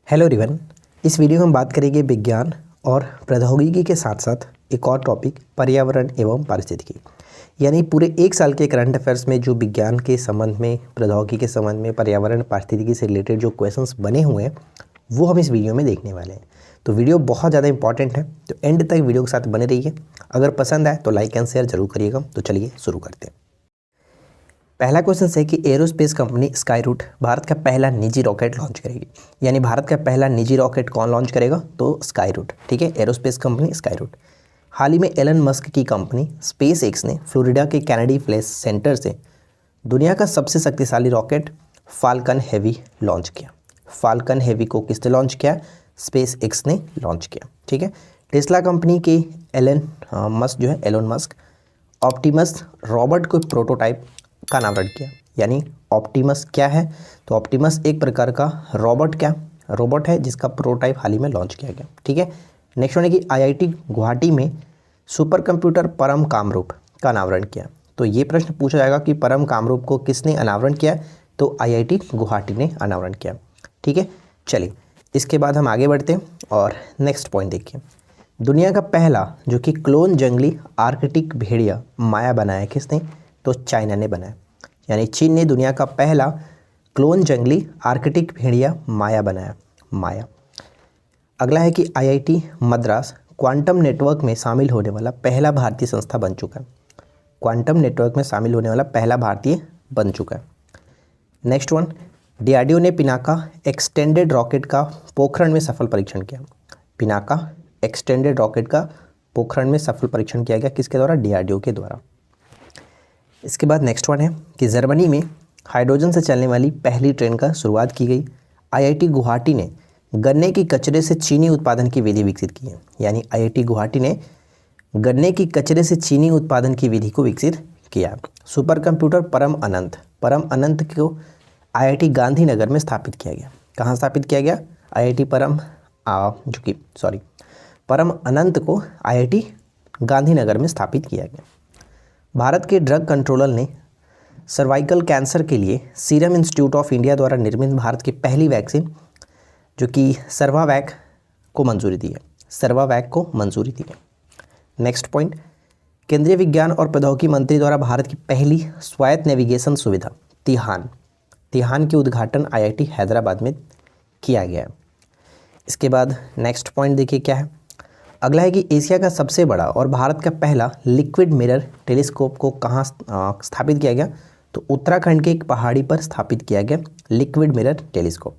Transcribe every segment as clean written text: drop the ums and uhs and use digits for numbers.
Hello everyone. इस video में हम बात करेंगे विज्ञान और प्रौद्योगिकी के साथ साथ एक और टॉपिक पर्यावरण एवं पारिस्थितिकी, यानी पूरे एक साल के करंट अफेयर्स में जो विज्ञान के संबंध में, प्रौद्योगिकी के संबंध में, पर्यावरण पारिस्थितिकी से रिलेटेड जो क्वेश्चंस बने हुए हैं वो हम इस वीडियो में देखने वाले हैं। तो वीडियो बहुत ज़्यादा इंपॉर्टेंट है, तो एंड तक वीडियो के साथ बने रहिए। अगर पसंद आए तो लाइक एंड शेयर जरूर करिएगा। तो चलिए शुरू करते हैं। पहला क्वेश्चन है कि एरोस्पेस कंपनी स्काईरूट भारत का पहला निजी रॉकेट लॉन्च करेगी। यानी भारत का पहला निजी रॉकेट कौन लॉन्च करेगा? तो स्काईरूट। ठीक है, एरोस्पेस कंपनी स्काईरूट। हाल ही में एलन मस्क की कंपनी स्पेस एक्स ने फ्लोरिडा के कैनेडी फ्लेस सेंटर से दुनिया का सबसे शक्तिशाली रॉकेट फाल्कन हेवी लॉन्च किया। फाल्कन हेवी को किसने लॉन्च किया? स्पेस एक्स ने लॉन्च किया। ठीक है, टेस्ला कंपनी के एलोन मस्क ऑप्टिमस रोबोट को प्रोटोटाइप का अनावरण किया। यानी ऑप्टिमस क्या है? तो ऑप्टिमस एक प्रकार का रोबोट है जिसका प्रोटोटाइप हाल ही में लॉन्च किया गया। ठीक है, नेक्स्ट वन है कि आईआईटी गुवाहाटी में सुपर कंप्यूटर परम कामरूप का अनावरण किया। तो ये प्रश्न पूछा जाएगा कि परम कामरूप को किसने अनावरण किया? तो आईआईटी गुवाहाटी ने अनावरण किया। ठीक है, चलिए इसके बाद हम आगे बढ़ते हैं और नेक्स्ट पॉइंट देखिए। दुनिया का पहला जो कि क्लोन जंगली आर्कटिक भेड़िया माया बनाया किसने? तो चाइना ने बनाया। यानी चीन ने दुनिया का पहला क्लोन जंगली आर्कटिक भेड़िया माया बनाया। माया। अगला है कि आईआईटी मद्रास क्वांटम नेटवर्क में शामिल होने वाला पहला भारतीय संस्था बन चुका है। क्वांटम नेटवर्क में शामिल होने वाला पहला भारतीय बन चुका है। नेक्स्ट वन, डीआरडीओ ने पिनाका एक्सटेंडेड रॉकेट का पोखरण में सफल परीक्षण किया। पिनाका एक्सटेंडेड रॉकेट का पोखरण में सफल परीक्षण किया गया किसके द्वारा? डीआरडीओ के द्वारा। इसके बाद नेक्स्ट वन है कि जर्मनी में हाइड्रोजन से चलने वाली पहली ट्रेन का शुरुआत की गई। आईआईटी गुवाहाटी ने गन्ने की कचरे से चीनी उत्पादन की विधि विकसित की है। यानी आईआईटी गुवाहाटी ने गन्ने की कचरे से चीनी उत्पादन की विधि को विकसित किया। सुपर कंप्यूटर परम अनंत को आईआईटी गांधीनगर में स्थापित किया गया। कहाँ स्थापित किया गया? आईआईटी परम अनंत को आईआईटी गांधीनगर में स्थापित किया गया। भारत के ड्रग कंट्रोलर ने सर्वाइकल कैंसर के लिए सीरम इंस्टीट्यूट ऑफ इंडिया द्वारा निर्मित भारत की पहली वैक्सीन जो कि सर्वावैक को मंजूरी दी है। नेक्स्ट पॉइंट, केंद्रीय विज्ञान और प्रौद्योगिकी मंत्री द्वारा भारत की पहली स्वायत्त नेविगेशन सुविधा तिहान के उद्घाटन आईआईटी हैदराबाद में किया गया है। इसके बाद नेक्स्ट पॉइंट देखिए क्या है। अगला है कि एशिया का सबसे बड़ा और भारत का पहला लिक्विड मिरर टेलीस्कोप को कहाँ स्थापित किया गया? तो उत्तराखंड के एक पहाड़ी पर स्थापित किया गया लिक्विड मिरर टेलीस्कोप।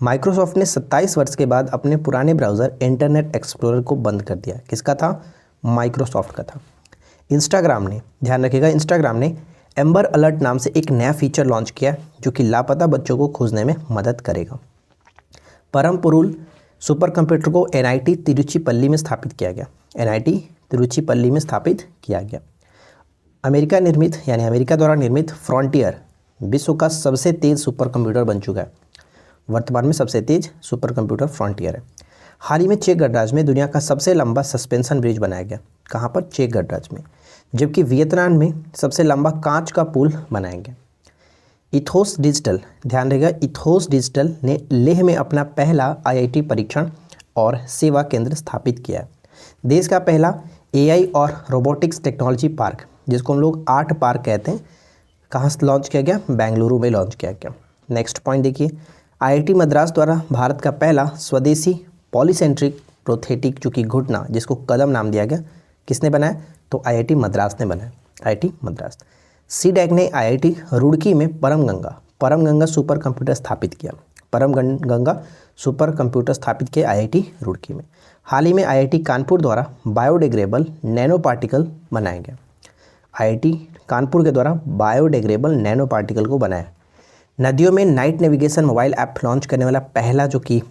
माइक्रोसॉफ्ट ने 27 वर्ष के बाद अपने पुराने ब्राउज़र इंटरनेट एक्सप्लोरर को बंद कर दिया। किसका था? माइक्रोसॉफ्ट का था। इंस्टाग्राम ने, ध्यान रखिएगा, इंस्टाग्राम ने एम्बर अलर्ट नाम से एक नया फीचर लॉन्च किया जो कि लापता बच्चों को खोजने में मदद करेगा। परमपुरुल सुपर कंप्यूटर को एनआईटी तिरुचिपल्ली में स्थापित किया गया। अमेरिका द्वारा निर्मित फ्रंटियर विश्व का सबसे तेज सुपर कंप्यूटर बन चुका है। वर्तमान में सबसे तेज सुपर कंप्यूटर फ्रंटियर है। हाल ही में चेक गणराज्य में दुनिया का सबसे लंबा सस्पेंशन ब्रिज बनाया गया। कहाँ पर? चेक गणराज्य में। जबकि वियतनाम में सबसे लंबा कांच का पुल बनाया गया। इथोस डिजिटल, ध्यान रहेगा, इथोस डिजिटल ने लेह में अपना पहला आईआईटी परीक्षण और सेवा केंद्र स्थापित किया है। देश का पहला एआई और रोबोटिक्स टेक्नोलॉजी पार्क, जिसको हम लोग आर्ट पार्क कहते हैं, कहाँ से लॉन्च किया गया? बेंगलुरु में लॉन्च किया गया। नेक्स्ट पॉइंट देखिए, आईआईटी मद्रास द्वारा भारत का पहला स्वदेशी पॉलीसेंट्रिक प्रोथेटिक जो कि घुटना, जिसको कदम नाम दिया गया, किसने बनाया? तो आईआईटी मद्रास ने बनाया। आईआईटी मद्रास। सीडैक ने आईआईटी रुड़की में परम गंगा सुपर कंप्यूटर स्थापित किया। आईआईटी रुड़की में। हाल ही में आईआईटी कानपुर द्वारा बायोडिग्रेडेबल नैनो पार्टिकल बनाया गया। आईआईटी कानपुर के द्वारा बायोडिग्रेडेबल नैनो पार्टिकल को बनाया। नदियों में night navigation mobile app launch करने वाला पहला जो कि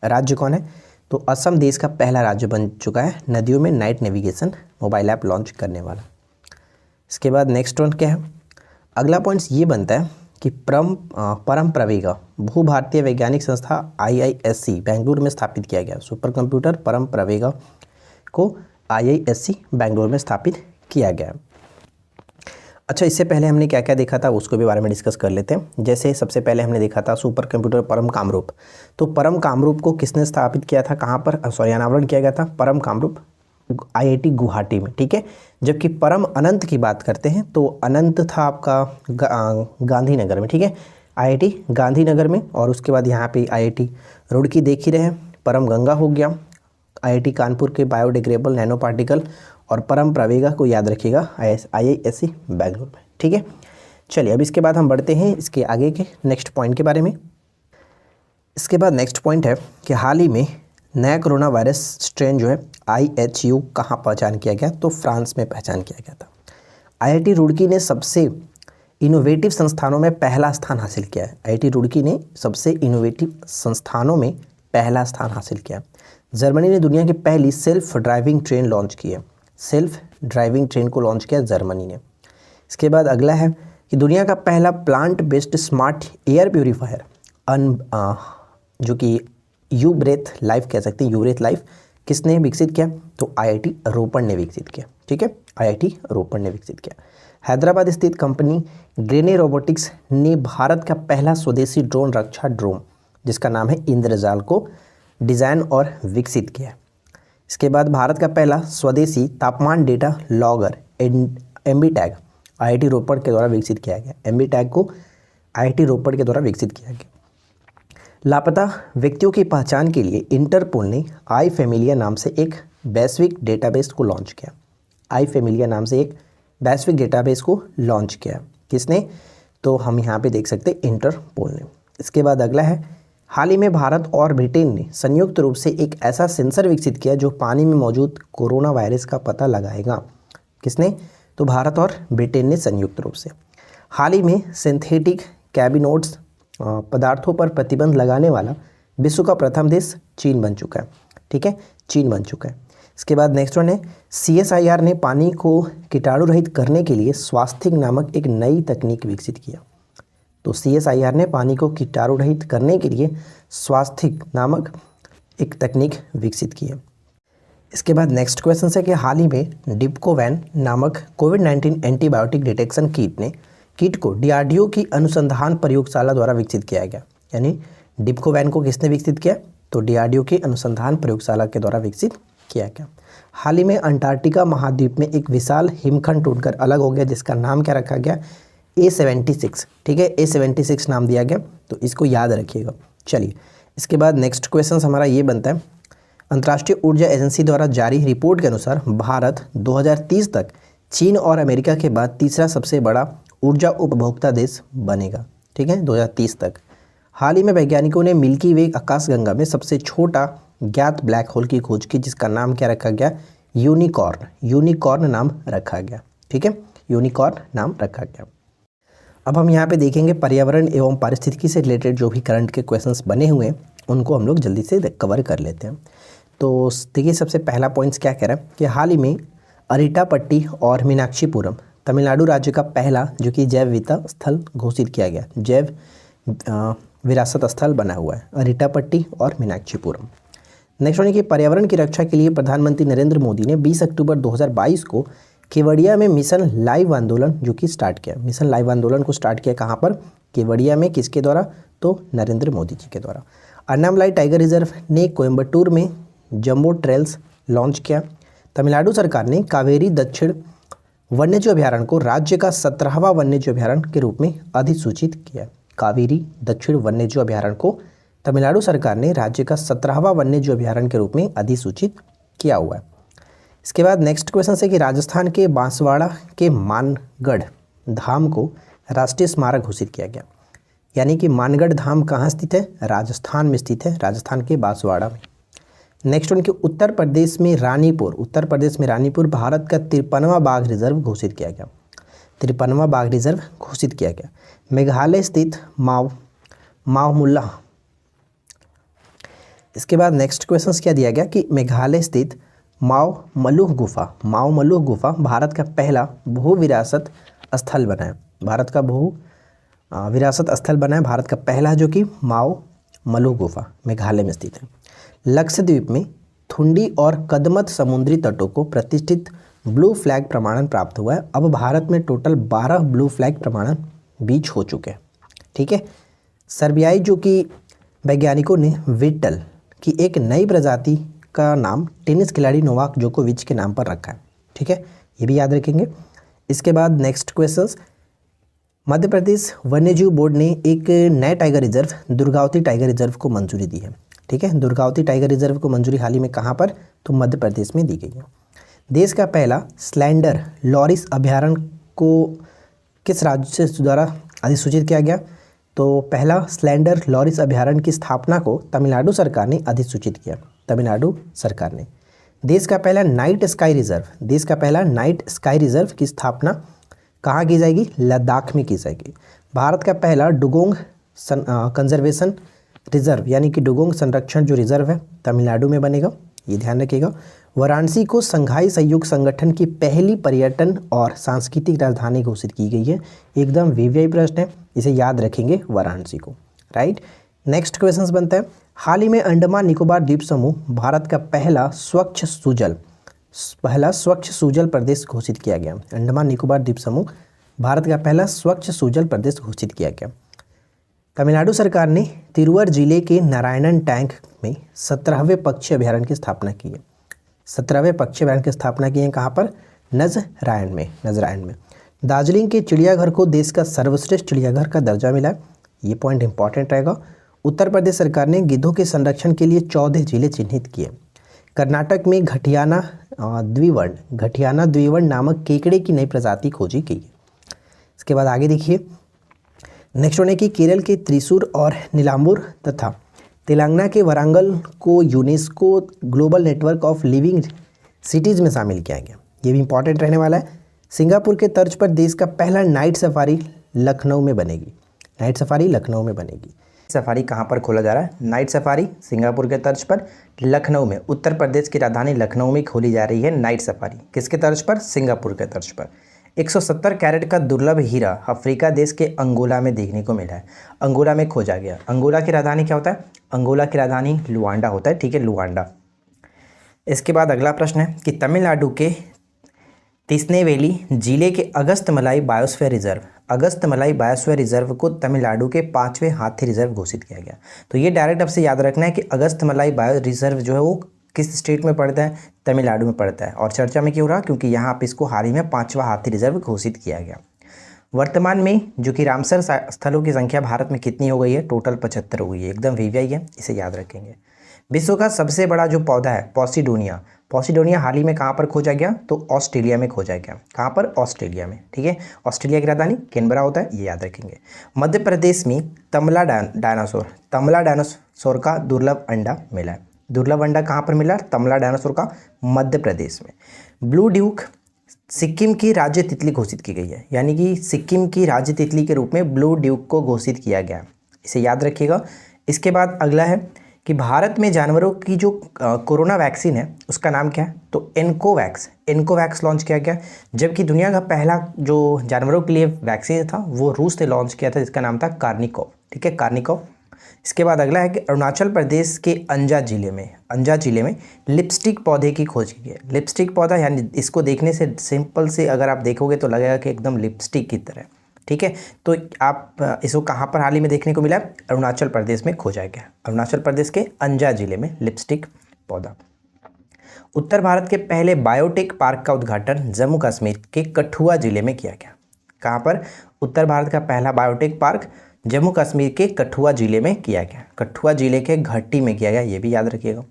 राज्य कौन है? तो असम देश का पहला राज्य बन चुका है नदियों में night navigation mobile app launch करने वाला। इसके बाद नेक्स्ट वन क्या है? अगला पॉइंट्स ये बनता है कि परम प्रवेगा भू भारतीय वैज्ञानिक संस्था आईआईएससी बेंगलुरु में स्थापित किया गया। सुपर कंप्यूटर परम प्रवेगा को आईआईएससी बेंगलुरु में स्थापित किया गया। अच्छा, इससे पहले हमने क्या क्या देखा था उसको भी बारे में डिस्कस कर लेते हैं। जैसे सबसे पहले हमने देखा था सुपर कंप्यूटर परम कामरूप। तो परम कामरूप को किसने स्थापित किया था, कहाँ पर, सॉरी, अनावरण किया गया था परम कामरूप IIT गुवाहाटी में, ठीक है। जबकि परम अनंत की बात करते हैं तो अनंत था आपका गांधीनगर में, ठीक है, IIT गांधीनगर में। और उसके बाद यहाँ पे IIT रुड़की देख ही रहे हैं। परम गंगा हो गया IIT कानपुर के बायोडिग्रेडेबल नैनो पार्टिकल, और परम प्रवेगा को याद रखिएगा IISc बेंगलुरु में, ठीक है। चलिए अब इसके बाद हम बढ़ते हैं इसके आगे के नेक्स्ट पॉइंट के बारे में। इसके बाद नेक्स्ट पॉइंट है कि हाल ही में नया कोरोना वायरस स्ट्रेन जो है IHU कहाँ पहचान किया गया, तो फ्रांस में पहचान किया गया था। IIT रुड़की ने सबसे इनोवेटिव संस्थानों में पहला स्थान हासिल किया है। IIT रुड़की ने सबसे इनोवेटिव संस्थानों में पहला स्थान हासिल किया। जर्मनी ने दुनिया की पहली सेल्फ ड्राइविंग ट्रेन लॉन्च की है। सेल्फ ड्राइविंग ट्रेन को लॉन्च किया जर्मनी ने। इसके बाद अगला है कि दुनिया का पहला plant based smart air purifier जो कि यू ब्रेथ लाइफ कह सकते हैं, यू ब्रेथ लाइफ किसने विकसित किया, तो IIT रोपड़ ने विकसित किया, ठीक है, IIT रोपड़ ने विकसित किया। हैदराबाद स्थित कंपनी ग्रेने रोबोटिक्स ने भारत का पहला स्वदेशी ड्रोन रक्षा ड्रोन जिसका नाम है इंद्रजाल को डिज़ाइन और विकसित किया। इसके बाद भारत का पहला स्वदेशी तापमान डेटा लॉगर एम्बीटैग IIT रोपड़ के द्वारा विकसित किया गया। एम्बीटैग को IIT रोपड़ के द्वारा विकसित किया गया। लापता व्यक्तियों की पहचान के लिए इंटरपोल ने आई फैमिलिया नाम से एक वैश्विक डेटाबेस को लॉन्च किया। आई फैमिलिया नाम से एक वैश्विक डेटाबेस को लॉन्च किया किसने, तो हम यहाँ पे देख सकते हैं इंटरपोल ने। इसके बाद अगला है हाल ही में भारत और ब्रिटेन ने संयुक्त रूप से एक ऐसा सेंसर विकसित किया जो पानी में मौजूद कोरोना वायरस का पता लगाएगा। किसने, तो भारत और ब्रिटेन ने संयुक्त रूप से। हाल ही में सिंथेटिक कैबिनोट्स पदार्थों पर प्रतिबंध लगाने वाला विश्व का प्रथम देश चीन बन चुका है, ठीक है, चीन बन चुका है। इसके बाद नेक्स्ट वन है CSIR ने पानी को कीटाणु रहित करने के लिए स्वास्थिक नामक एक नई तकनीक विकसित किया। तो CSIR ने पानी को कीटाणु रहित करने के लिए स्वास्थिक नामक एक तकनीक विकसित की है। इसके बाद नेक्स्ट क्वेश्चन है कि हाल ही में डिप्कोवैन नामक कोविड-19 एंटीबायोटिक डिटेक्शन किट को DRDO की अनुसंधान प्रयोगशाला द्वारा विकसित किया गया। यानी डिप्कोवैन को किसने विकसित किया, तो DRDO की अनुसंधान प्रयोगशाला के द्वारा विकसित किया गया। हाल ही में अंटार्कटिका महाद्वीप में एक विशाल हिमखंड टूटकर अलग हो गया जिसका नाम क्या रखा गया, A76, ठीक है, A76 नाम दिया गया, तो इसको याद रखिएगा। चलिए इसके बाद नेक्स्ट क्वेश्चन हमारा ये बनता है, अंतर्राष्ट्रीय ऊर्जा एजेंसी द्वारा जारी रिपोर्ट के अनुसार भारत 2030 तक चीन और अमेरिका के बाद तीसरा सबसे बड़ा ऊर्जा उपभोक्ता देश बनेगा, ठीक है, 2030 तक। हाल ही में वैज्ञानिकों ने मिल्की वे आकाशगंगा में सबसे छोटा ज्ञात ब्लैक होल की खोज की जिसका नाम क्या रखा गया, यूनिकॉर्न नाम रखा गया, ठीक है, यूनिकॉर्न नाम रखा गया। अब हम यहाँ पे देखेंगे पर्यावरण एवं पारिस्थितिकी से रिलेटेड जो भी करंट के क्वेश्चंस बने हुए हैं उनको हम लोग जल्दी से कवर कर लेते हैं। तो देखिए सबसे पहला पॉइंट्स क्या कह रहा है कि हाल ही में अरिटापट्टी और मीनाक्षीपुरम तमिलनाडु राज्य का पहला जो कि जैव विविधता स्थल घोषित किया गया, जैव विरासत स्थल बना हुआ है अरिटापट्टी और मीनाक्षीपुरम। नेक्स्ट वन कि पर्यावरण की रक्षा के लिए प्रधानमंत्री नरेंद्र मोदी ने 20 अक्टूबर 2022 को केवड़िया में मिशन लाइव आंदोलन जो कि स्टार्ट किया। मिशन लाइव आंदोलन को स्टार्ट किया कहाँ पर, केवड़िया में, किसके द्वारा, तो नरेंद्र मोदी जी के द्वारा। अन्नामलाई टाइगर रिजर्व ने कोयम्बटूर में जंबो ट्रेल्स लॉन्च किया। तमिलनाडु सरकार ने कावेरी दक्षिण वन्यजीव अभयारण्य को राज्य का 17वां वन्यजीव अभयारण्य के रूप में अधिसूचित किया। कावेरी दक्षिण वन्यजीव अभयारण्य को तमिलनाडु सरकार ने राज्य का 17वां वन्यजीव अभयारण्य के रूप में अधिसूचित किया हुआ है। इसके बाद नेक्स्ट क्वेश्चन है कि राजस्थान के बांसवाड़ा के मानगढ़ धाम को राष्ट्रीय स्मारक घोषित किया गया। यानी कि मानगढ़ धाम कहाँ स्थित है, राजस्थान में स्थित है, राजस्थान के बांसवाड़ा में। नेक्स्ट उनके उत्तर प्रदेश में रानीपुर भारत का 53वां बाघ रिजर्व घोषित किया गया। 53वां बाघ रिजर्व घोषित किया गया। मेघालय स्थित मावमुल्ला। इसके बाद नेक्स्ट क्वेश्चन क्या दिया गया कि मेघालय स्थित मावमलुह गुफा भारत का पहला भू विरासत स्थल बना है। भारत का भू विरासत स्थल बना है, भारत का पहला जो कि मावमलुह गुफा मेघालय में स्थित है। लक्षद्वीप में थुंडी और कदमत समुद्री तटों को प्रतिष्ठित ब्लू फ्लैग प्रमाणन प्राप्त हुआ है। अब भारत में टोटल 12 ब्लू फ्लैग प्रमाणन बीच हो चुके हैं। ठीक है। सर्बियाई जो कि वैज्ञानिकों ने विट्टल की एक नई प्रजाति का नाम टेनिस खिलाड़ी नोवाक जोकोविच के नाम पर रखा है। ठीक है, ये भी याद रखेंगे। इसके बाद नेक्स्ट क्वेश्चंस, मध्य प्रदेश वन्यजीव बोर्ड ने एक नए tiger reserve Durgavati tiger reserve को मंजूरी दी है। ठीक है, दुर्गावती टाइगर रिजर्व को मंजूरी हाल ही में कहाँ पर, तो मध्य प्रदेश में दी गई है। देश का पहला स्लैंडर लॉरिस अभयारण्य को किस राज्य से द्वारा अधिसूचित किया गया, तो पहला स्लैंडर लॉरिस अभयारण्य की स्थापना को तमिलनाडु सरकार ने अधिसूचित किया, तमिलनाडु सरकार ने। देश का पहला नाइट स्काई रिजर्व, देश का पहला नाइट स्काई रिजर्व की स्थापना कहाँ की जाएगी, लद्दाख में की जाएगी। भारत का पहला डुगोंग कंजर्वेशन रिजर्व यानी कि डुगोंग संरक्षण जो रिजर्व है तमिलनाडु में बनेगा, ये ध्यान रखिएगा। वाराणसी को संघाई सहयोग संगठन की पहली पर्यटन और सांस्कृतिक राजधानी घोषित की गई है। एकदम वीवीआई प्रश्न है, इसे याद रखेंगे वाराणसी को, राइट। नेक्स्ट क्वेश्चन बनता है, हाल ही में अंडमान निकोबार द्वीप समूह भारत का पहला स्वच्छ सुजल प्रदेश घोषित किया गया। अंडमान निकोबार द्वीप समूह भारत का पहला स्वच्छ सुजल प्रदेश घोषित किया गया। तमिलनाडु सरकार ने तिरुवर जिले के नारायणन टैंक में 17वें पक्षी अभयारण्य की स्थापना की है। 17वें पक्षी अभयारण्य की स्थापना की है कहाँ पर, नजरायण में। दार्जिलिंग के चिड़ियाघर को देश का सर्वश्रेष्ठ चिड़ियाघर का दर्जा मिला है, ये पॉइंट इंपॉर्टेंट रहेगा। उत्तर प्रदेश सरकार ने गिद्धों के संरक्षण के लिए 14 जिले चिन्हित किए। कर्नाटक में घटियाना द्विवर्ण नामक केकड़े की नई प्रजाति खोजी गई है। इसके बाद आगे देखिए, नेक्स्ट वन है कि केरल के त्रिशूर और नीलांबूर तथा तेलंगाना के वारंगल को UNESCO global network of living cities में शामिल किया गया, ये भी इंपॉर्टेंट रहने वाला है। सिंगापुर के तर्ज पर देश का पहला नाइट सफारी लखनऊ में बनेगी, सफारी कहाँ पर खोला जा रहा है, नाइट सफारी सिंगापुर के तर्ज पर लखनऊ में, उत्तर प्रदेश की राजधानी लखनऊ में खोली जा रही है नाइट सफारी। किसके तर्ज पर, सिंगापुर के तर्ज पर। 170 कैरेट का दुर्लभ हीरा अफ्रीका देश के अंगोला में देखने को मिला है, अंगोला में खोजा गया। अंगोला की राजधानी क्या होता है, अंगोला की राजधानी लुआंडा होता है। ठीक है, लुआंडा। इसके बाद अगला प्रश्न है कि तमिलनाडु के तिस्नेवेली जिले के अगस्तमलाई बायोस्फीयर रिजर्व को तमिलनाडु के 5वें हाथी रिजर्व घोषित किया गया। तो ये डायरेक्ट आपसे याद रखना है कि अगस्तमलाई बायो रिजर्व जो है वो किस स्टेट में पड़ता है, तमिलनाडु में पड़ता है। और चर्चा में क्यों रहा, क्योंकि यहाँ आप इसको हाल ही में 5वां हाथी रिजर्व घोषित किया गया। वर्तमान में जो कि रामसर स्थलों की संख्या भारत में कितनी हो गई है, टोटल 75 हो गई है, एकदम वीवीआई है, इसे याद रखेंगे। विश्व का सबसे बड़ा जो पौधा है पॉसिडोनिया हाल ही में कहाँ पर खोजा गया, तो ऑस्ट्रेलिया में खोजा गया। कहाँ पर, ऑस्ट्रेलिया में। ठीक है, ऑस्ट्रेलिया की राजधानी कैनबरा होता है, ये याद रखेंगे। मध्य प्रदेश में तमला डायनासोर का दुर्लभ अंडा मिला है। दुर्लभ अंडा कहाँ पर मिला, तमला डायनासोर का मध्य प्रदेश में। ब्लू ड्यूक सिक्किम की राज्य तितली घोषित की गई है, यानी कि सिक्किम की राज्य तितली के रूप में ब्लू ड्यूक को घोषित किया गया, इसे याद रखिएगा। इसके बाद अगला है कि भारत में जानवरों की जो कोरोना वैक्सीन है उसका नाम क्या है, तो एनकोवैक्स लॉन्च किया गया। जबकि दुनिया का पहला जो जानवरों के लिए वैक्सीन था वो रूस से लॉन्च किया था, जिसका नाम था कार्निकोव। ठीक है, कार्निकोव। इसके बाद अगला है कि अरुणाचल प्रदेश के अंजा जिले में लिपस्टिक पौधे की खोज की गई है। लिपस्टिक पौधा यानी इसको देखने से सिंपल से अगर आप देखोगे तो लगेगा कि एकदम लिपस्टिक की तरह। ठीक है, तो आप इसको कहाँ पर हाल ही में देखने को मिला, अरुणाचल प्रदेश में खोजा गया, अरुणाचल प्रदेश के अंजा जिले में लिपस्टिक पौधा। उत्तर भारत के पहले बायोटेक पार्क का उद्घाटन जम्मू कश्मीर के कठुआ जिले में किया गया। कहाँ पर, उत्तर भारत का पहला बायोटेक पार्क जम्मू कश्मीर के कठुआ जिले में किया गया, कठुआ जिले के घट्टी में किया गया, ये भी याद रखिएगा।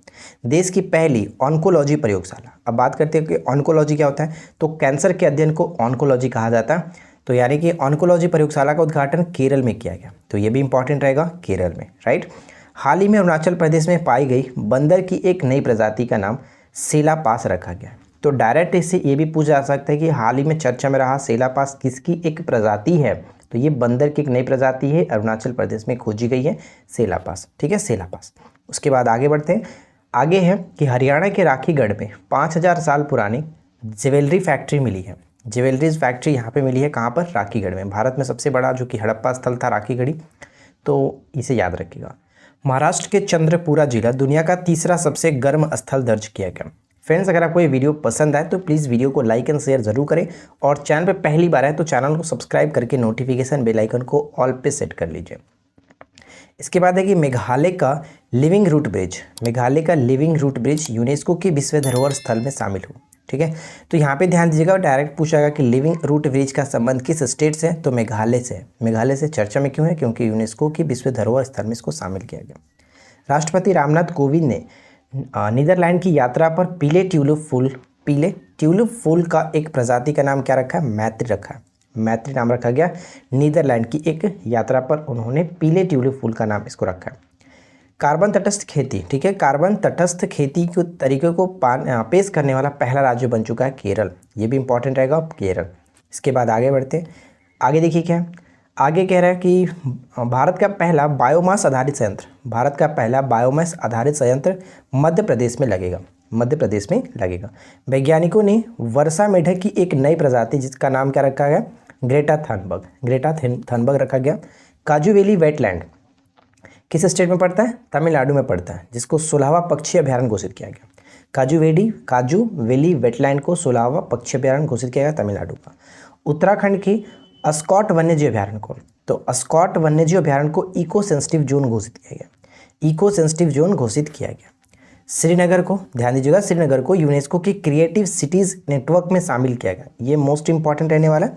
देश की पहली ऑन्कोलॉजी प्रयोगशाला, अब बात करते हैं कि ऑन्कोलॉजी क्या होता है, तो कैंसर के अध्ययन को ऑन्कोलॉजी कहा जाता है। तो यानी कि ऑन्कोलॉजी प्रयोगशाला का उद्घाटन केरल में किया गया, तो ये भी इंपॉर्टेंट रहेगा, केरल में, राइट। हाल ही में अरुणाचल प्रदेश में पाई गई बंदर की एक नई प्रजाति का नाम सेलापास रखा गया। तो डायरेक्ट इससे ये भी पूछा जा सकता है कि हाल ही में चर्चा में रहा सेलापास किसकी एक प्रजाति है, तो ये बंदर की एक नई प्रजाति है, अरुणाचल प्रदेश में खोजी गई है सेलापास। ठीक है, सेलापास। उसके बाद आगे बढ़ते हैं, आगे है कि हरियाणा के राखीगढ़ में 5000 साल पुरानी ज्वेलरी फैक्ट्री मिली है। ज्वेलरीज फैक्ट्री यहाँ पे मिली है, कहाँ पर, राखीगढ़ में। भारत में सबसे बड़ा जो कि हड़प्पा स्थल था राखीगढ़ी, तो इसे याद रखिएगा। महाराष्ट्र के चंद्रपुरा जिला दुनिया का तीसरा सबसे गर्म स्थल दर्ज किया गया। फ्रेंड्स, अगर आपको ये वीडियो पसंद आए तो प्लीज़ वीडियो को लाइक एंड शेयर जरूर करें, और चैनल पे पहली बार आए तो चैनल को सब्सक्राइब करके नोटिफिकेशन बेल आइकन को ऑल पे सेट कर लीजिए। इसके बाद है कि मेघालय का लिविंग रूट ब्रिज, मेघालय का लिविंग रूट ब्रिज यूनेस्को की विश्व धरोहर स्थल में शामिल हो। ठीक है, तो यहाँ पे ध्यान दीजिएगा, डायरेक्ट पूछागा कि लिविंग रूट ब्रिज का संबंध किस स्टेट से है, तो मेघालय से। मेघालय से चर्चा में क्यों है, क्योंकि यूनेस्को की विश्व धरोहर स्थल में इसको शामिल किया गया। राष्ट्रपति रामनाथ कोविंद ने नीदरलैंड की यात्रा पर पीले ट्यूलिप फूल का एक प्रजाति का नाम क्या रखा है, मैत्री रखा है। मैत्री नाम रखा गया नीदरलैंड की एक यात्रा पर, उन्होंने पीले ट्यूलिप फूल का नाम इसको रखा है। कार्बन तटस्थ खेती, ठीक है, कार्बन तटस्थ खेती के तरीके को पेश करने वाला पहला राज्य बन चुका है केरल। ये भी इंपॉर्टेंट रहेगा, केरल। इसके बाद आगे बढ़ते हैं, आगे देखिए क्या है, आगे कह रहा है कि भारत का पहला बायोमास आधारित संयंत्र मध्य प्रदेश में लगेगा। वैज्ञानिकों ने वर्षा मेढक की एक नई प्रजाति जिसका नाम क्या रखा गया, ग्रेटा थनबर्ग रखा गया। काजू वैली वेटलैंड किस स्टेट में पड़ता है, तमिलनाडु में पड़ता है, जिसको 16वां पक्षी अभ्यारण्य घोषित किया गया। काजू वैली वेटलैंड को 16वां पक्षी अभ्यारण्य घोषित किया गया तमिलनाडु का। उत्तराखंड की अस्कॉट वन्यजीव अभ्यारण्य को, तो अस्कॉट वन्यजीव अभ्यारण्य को इको सेंसिटिव जोन घोषित किया गया। श्रीनगर को, ध्यान दीजिएगा, श्रीनगर को यूनेस्को की क्रिएटिव सिटीज़ नेटवर्क में शामिल किया गया। ये मोस्ट इंपॉर्टेंट रहने वाला है,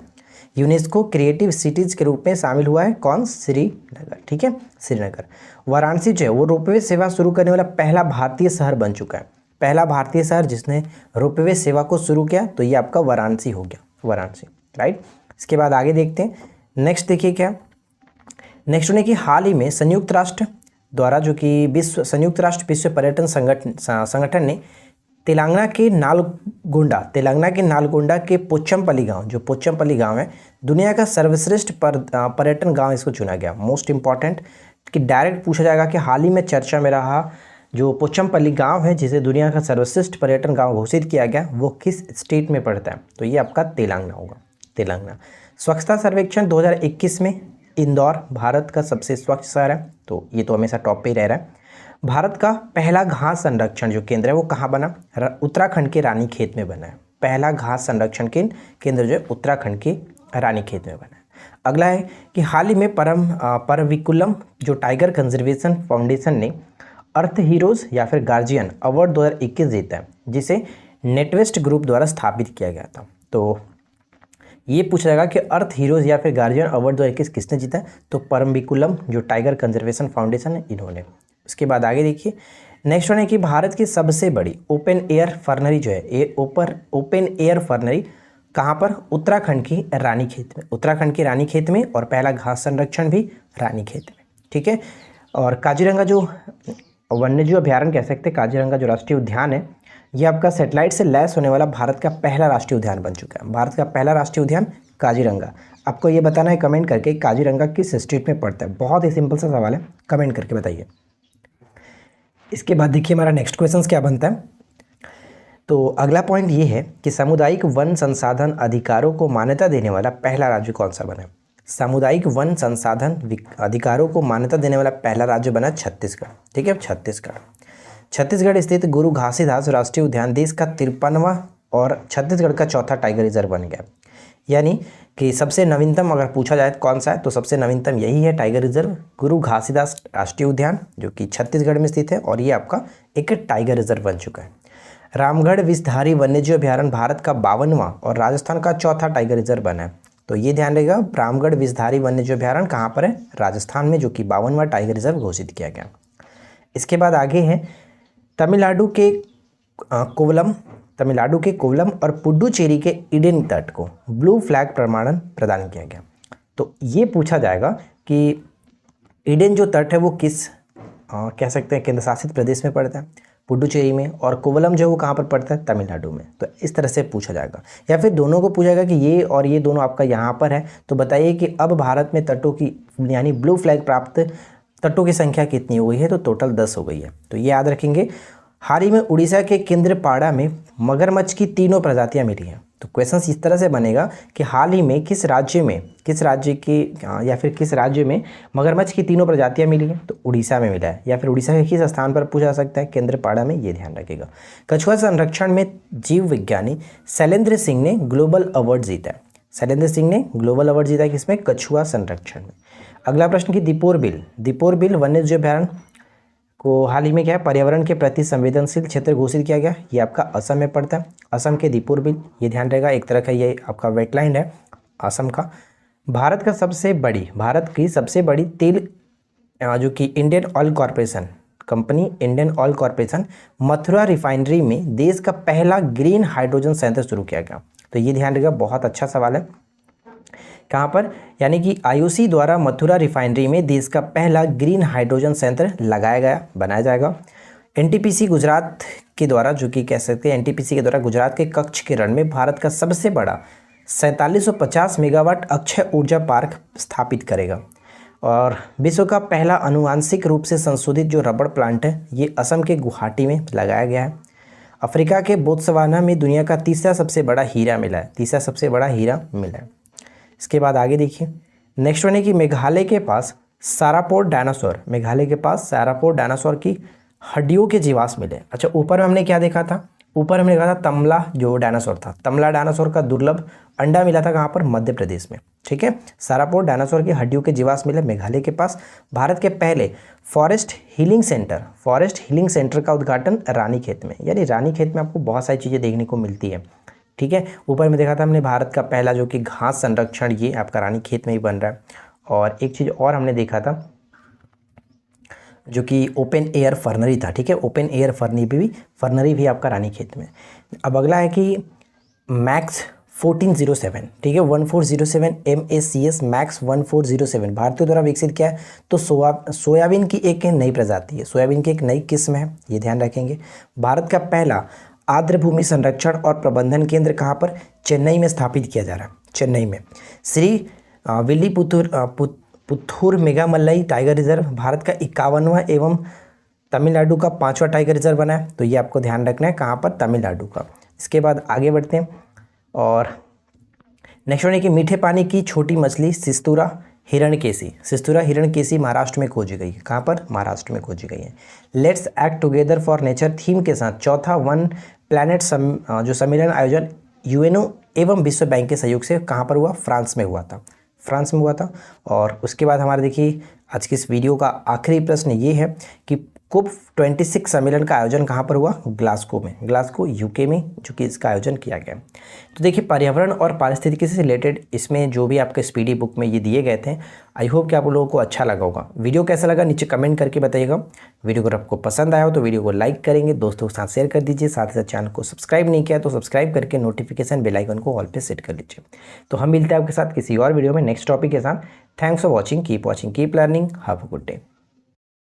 यूनेस्को क्रिएटिव सिटीज़ के रूप में शामिल हुआ है कौन, श्रीनगर। ठीक है, श्रीनगर। वाराणसी जो है वो रोपवे सेवा शुरू करने वाला पहला भारतीय शहर बन चुका है। पहला भारतीय शहर जिसने रोपवे सेवा को शुरू किया, तो ये आपका वाराणसी हो गया, वाराणसी, राइट। इसके बाद आगे देखते हैं, नेक्स्ट देखिए क्या, नेक्स्ट होने की हाल ही में संयुक्त राष्ट्र द्वारा जो कि संयुक्त राष्ट्र विश्व पर्यटन संगठन ने तेलंगाना के नालगोंडा के पोचमपल्ली गांव, जो पोचमपल्ली गांव है, दुनिया का सर्वश्रेष्ठ पर्यटन गांव इसको चुना गया। मोस्ट इंपॉर्टेंट कि डायरेक्ट पूछा जाएगा कि हाल ही में चर्चा में रहा जो पोचमपल्ली गांव है जिसे दुनिया का सर्वश्रेष्ठ पर्यटन गांव घोषित किया गया, वो किस स्टेट में पड़ता है, तो ये आपका तेलंगाना होगा, तेलंगाना। स्वच्छता सर्वेक्षण 2021 में इंदौर भारत का सबसे स्वच्छ शहर है, तो ये तो हमेशा टॉप पे ही रह रहा है। भारत का पहला घास संरक्षण जो केंद्र है वो कहाँ बना, उत्तराखंड के रानीखेत में बना है। पहला घास संरक्षण केंद्र जो है उत्तराखंड के रानीखेत में बना है। अगला है कि हाल ही में परविकुलम जो टाइगर कंजर्वेशन फाउंडेशन ने अर्थ हीरोज़ या फिर गार्जियन अवार्ड 2021 जीता है, जिसे नेटवेस्ट ग्रुप द्वारा स्थापित किया गया था। तो ये पूछा जाएगा कि अर्थ हीरोज़ या फिर गार्जियन अवार्ड 2021 किसने जीता है, तो परम्बिकुलम जो टाइगर कंजर्वेशन फाउंडेशन है, इन्होंने। उसके बाद आगे देखिए, नेक्स्ट वन है कि भारत की सबसे बड़ी ओपन एयर फर्नरी जो है, ओपन एयर फर्नरी कहाँ पर, उत्तराखंड की रानीखेत में, और पहला घास संरक्षण भी रानीखेत में। ठीक है, और काजीरंगा जो वन्यजीव अभ्यारण्य कह सकते हैं, काजीरंगा जो राष्ट्रीय उद्यान है, ये आपका सैटेलाइट से लैस होने वाला भारत का पहला राष्ट्रीय उद्यान बन चुका है। भारत का पहला राष्ट्रीय उद्यान काजीरंगा। आपको ये बताना है कमेंट करके काजीरंगा किस स्टेट में पड़ता है। बहुत ही सिंपल सा सवाल है, कमेंट करके बताइए। इसके बाद देखिए हमारा नेक्स्ट क्वेश्चन क्या बनता है। तो अगला पॉइंट ये है कि सामुदायिक वन संसाधन अधिकारों को मान्यता देने वाला पहला राज्य कौन सा बना। सामुदायिक वन संसाधन अधिकारों को मान्यता देने वाला पहला राज्य बना छत्तीसगढ़। ठीक है, छत्तीसगढ़ स्थित गुरु घासीदास राष्ट्रीय उद्यान देश का 53वां और छत्तीसगढ़ का चौथा टाइगर रिजर्व बन गया। यानी कि सबसे नवीनतम अगर पूछा जाए कौन सा है, तो सबसे नवीनतम यही है, टाइगर रिजर्व गुरु घासीदास राष्ट्रीय उद्यान जो कि छत्तीसगढ़ में स्थित है, और ये आपका एक टाइगर रिजर्व बन चुका है। रामगढ़ विषधारी वन्यजीव अभ्यारण्य भारत का 52वां और राजस्थान का चौथा टाइगर रिजर्व बना है। तो ये ध्यान रहेगा, रामगढ़ विषधारी वन्यजीव अभ्यारण्य कहाँ पर है, राजस्थान में, जो कि 52वां टाइगर रिजर्व घोषित किया गया। इसके बाद आगे है तमिलनाडु के कोवलम और पुडुचेरी के ईडन तट को ब्लू फ्लैग प्रमाणन प्रदान किया गया। तो ये पूछा जाएगा कि ईडन जो तट है वो किस कह सकते हैं केंद्र शासित प्रदेश में पड़ता है, पुडुचेरी में, और कोवलम जो है वो कहाँ पर पड़ता है, तमिलनाडु में। तो इस तरह से पूछा जाएगा, या फिर दोनों को पूछेगा कि ये और ये दोनों आपका यहाँ पर है। तो बताइए कि अब भारत में तटों की यानी ब्लू फ्लैग प्राप्त तटों की संख्या कितनी हो गई है, तो टोटल 10 हो गई है। तो ये याद रखेंगे। हाल ही में उड़ीसा के केंद्रपाड़ा में मगरमच्छ की 3 प्रजातियां मिली हैं। तो क्वेश्चन इस तरह से बनेगा कि हाल ही में किस राज्य में मगरमच्छ की तीनों प्रजातियां मिली हैं, तो उड़ीसा में मिला है, या फिर उड़ीसा के किस स्थान पर पूछा सकता है, केंद्रपाड़ा में, ये ध्यान रखिएगा। कछुआ संरक्षण में जीव विज्ञानी शैलेंद्र सिंह ने ग्लोबल अवार्ड जीता है। शैलेंद्र सिंह ने ग्लोबल अवार्ड जीता है किसमें, कछुआ संरक्षण में। अगला प्रश्न की दीपोर बिल वन्य जीव अभयारण्य को हाल ही में क्या है, पर्यावरण के प्रति संवेदनशील क्षेत्र घोषित किया गया। ये आपका असम में पड़ता है, असम के दीपोर बिल, ये ध्यान रहेगा। एक तरह का ये आपका वेटलैंड है असम का। भारत की सबसे बड़ी तेल जो कि Indian oil corporation company, Indian oil corporation Mathura refinery में देश का पहला ग्रीन हाइड्रोजन संयंत्र शुरू किया गया। तो ये ध्यान रखिएगा, बहुत अच्छा सवाल है। कहाँ पर, यानी कि आईओसी द्वारा मथुरा रिफाइनरी में देश का पहला ग्रीन हाइड्रोजन संयंत्र बनाया जाएगा। एनटीपीसी गुजरात के द्वारा, जो कि कह सकते हैं एनटीपीसी के द्वारा गुजरात के कच्छ के रण में भारत का सबसे बड़ा 4750 मेगावाट अक्षय ऊर्जा पार्क स्थापित करेगा। और विश्व का पहला आनुवांशिक रूप से संशोधित जो रबड़ प्लांट है, ये असम के गुवाहाटी में लगाया गया है। अफ्रीका के बोत्सवाना में दुनिया का तीसरा सबसे बड़ा हीरा मिला है। इसके बाद आगे देखिए, नेक्स्ट वन है कि मेघालय के पास सारापोड डायनासोर की हड्डियों के जीवाश्म मिले। अच्छा, ऊपर हमने क्या देखा था, तमला जो डायनासोर था, तमला डायनासोर का दुर्लभ अंडा मिला था, कहाँ पर, मध्य प्रदेश में। ठीक है, सारापोड डायनासोर की हड्डियों के जीवाश्म मिले मेघालय के पास। भारत के पहले फॉरेस्ट हीलिंग सेंटर का उद्घाटन रानीखेत में, यानी रानीखेत में आपको बहुत सारी चीज़ें देखने को मिलती है। ठीक है, ऊपर में देखा था हमने भारत का पहला जो कि घास संरक्षण, ये आपका रानीखेत में ही बन रहा है। और एक चीज़ और हमने देखा था जो कि ओपन एयर फर्नरी था। ठीक है, ओपन एयर फर्नरी भी आपका रानीखेत में। अब अगला है कि मैक्स 1407, ठीक है, 1407 MACS मैक्स 1407 भारतीयों द्वारा विकसित किया है। तो सोयाबीन की एक नई प्रजाति है, सोयाबीन की एक नई किस्म है, ये ध्यान रखेंगे। भारत का पहला आर्द्र भूमि संरक्षण और प्रबंधन केंद्र कहाँ पर, चेन्नई में स्थापित किया जा रहा है। चेन्नई में श्री विल्लीपुत्तूर मेघामलई टाइगर रिजर्व भारत का 51वां एवं तमिलनाडु का 5वां टाइगर रिजर्व बना है। तो ये आपको ध्यान रखना है, कहाँ पर, तमिलनाडु का। इसके बाद आगे बढ़ते हैं और नेक्स्ट वन है कि मीठे पानी की छोटी मछली सिस्तूरा हिरणकेसी महाराष्ट्र में खोजी गई है। कहाँ पर, महाराष्ट्र में खोजी गई है। Let's act together for nature theme के साथ चौथा वन प्लैनेट जो सम्मेलन आयोजन यूएनओ एवं विश्व बैंक के सहयोग से कहाँ पर हुआ, फ्रांस में हुआ था। और उसके बाद हमारे देखिए आज की इस वीडियो का आखिरी प्रश्न ये है कि COP26 सम्मेलन का आयोजन कहाँ पर हुआ, ग्लासगो यूके में, जो कि इसका आयोजन किया गया। तो देखिए पर्यावरण और पारिस्थितिकी से रिलेटेड इसमें जो भी आपके स्पीडी बुक में ये दिए गए थे, आई होप कि आप लोगों को अच्छा लगा होगा। वीडियो कैसा लगा नीचे कमेंट करके बताइएगा। वीडियो अगर आपको पसंद आया हो तो वीडियो को लाइक करेंगे, दोस्तों के साथ शेयर कर दीजिए। साथ ही साथ चैनल को सब्सक्राइब नहीं किया तो सब्सक्राइब करके नोटिफिकेशन बेल आइकन को ऑल पे सेट कर लीजिए। तो हम मिलते हैं आपके साथ किसी और वीडियो में नेक्स्ट टॉपिक के साथ। Thanks for watching, keep learning, have a good day.